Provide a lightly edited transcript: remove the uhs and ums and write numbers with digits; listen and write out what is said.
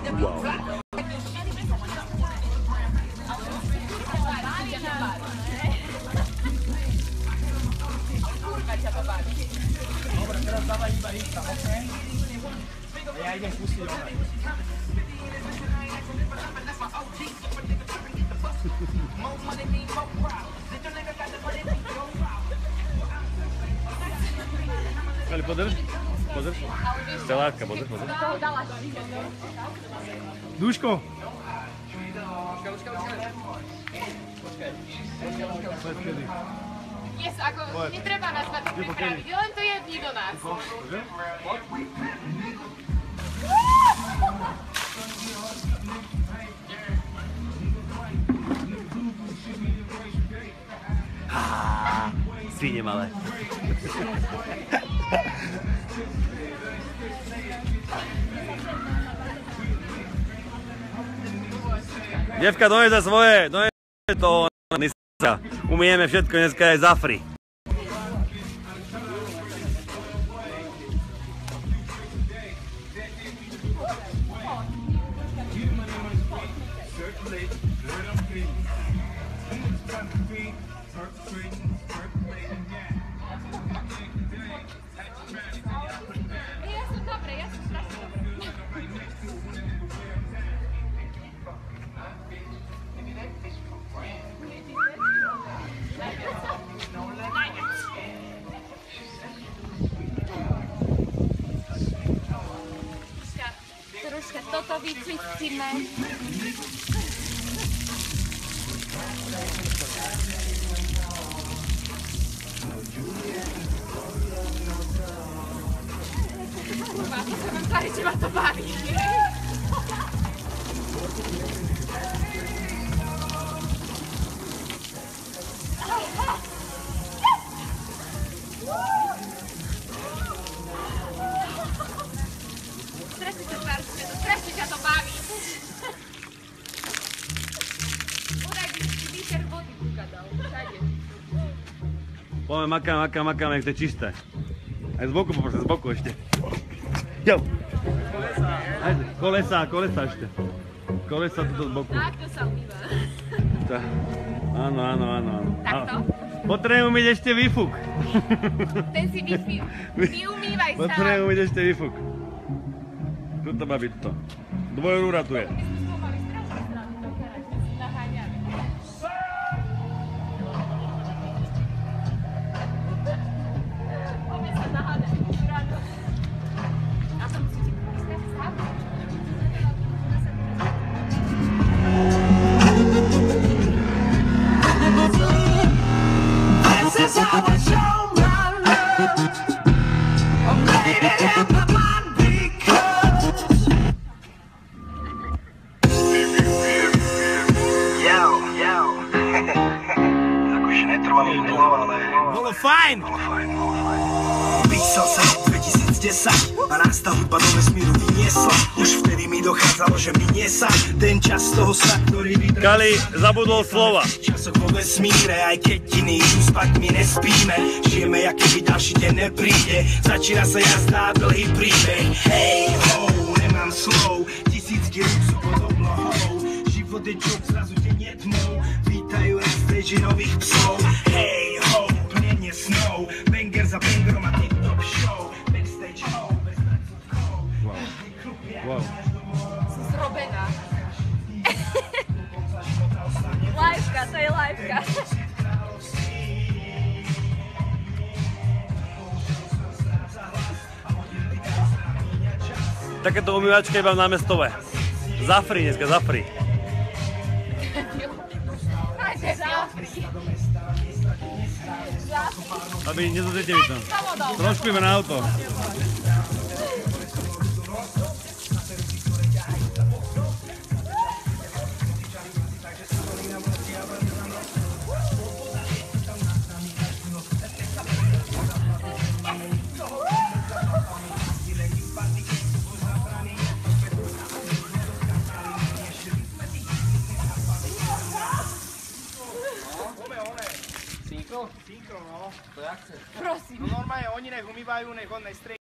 Wow. Dobre, teraz dávaj iba ich tam, okej? A ja idem pustiť ona. Ali podrž, podrž. Stelátka, podrž, podrž. Duško! Yes, ako netreba nás na to pripraviť, len to jedni do nás. Svine malé. Devka, dones za svoje, dones to dneska. Umieme všetko, dneska je zafri. Troška toto vyčistíme. Kurva, to sa vám tvári, že ma to baví. Strašne ťa to baví. Udaj by si výter vody ukadal. Všade. Poďme, makáme, nech to je čisté. Aj z boku poprosím, z boku ešte. Jo! Kolesa ešte. Kolesa tuto z boku. Takto sa umýva. Áno. Takto? Potrebujem myť ešte výfuk. Ten si vyumývaj sám. Potrebujem myť ešte výfuk. Tuto má byť to. Dvojrúra tu je. Bolo fajn! Písal sa 2010 a nás tá hudba do vesmíru vyniesla. Už vtedy mi dochádzalo, že minie sa ten čas toho sna, ktorý vydrží. Kali zabudol slova. Časok vo vesmíre, aj keď iní idú spať, my nespíme. Žijeme, jak keby ďalší deň nepríde. Začína sa jazda a dlhý príbeh. Hej ho, nemám slov, 1000 diel sú pod oblohou. Život je joke, zrazu deň je tmou. Vítajú na stage nových psov. Hej ho, plnenie snov, banger za bangerom a tip-top show. Backstage ho, bez predsudkov. Wow. Som zrobená. Liveka, to je liveka. Takéto umývačka iba v námestove. Zafri dneska, zafri. Aby nezodrite mi tam. Trošku iba na auto. Synchro, no. To jak chceš? Prosím. No normálne, oni nech umývajú, nech on nestrie.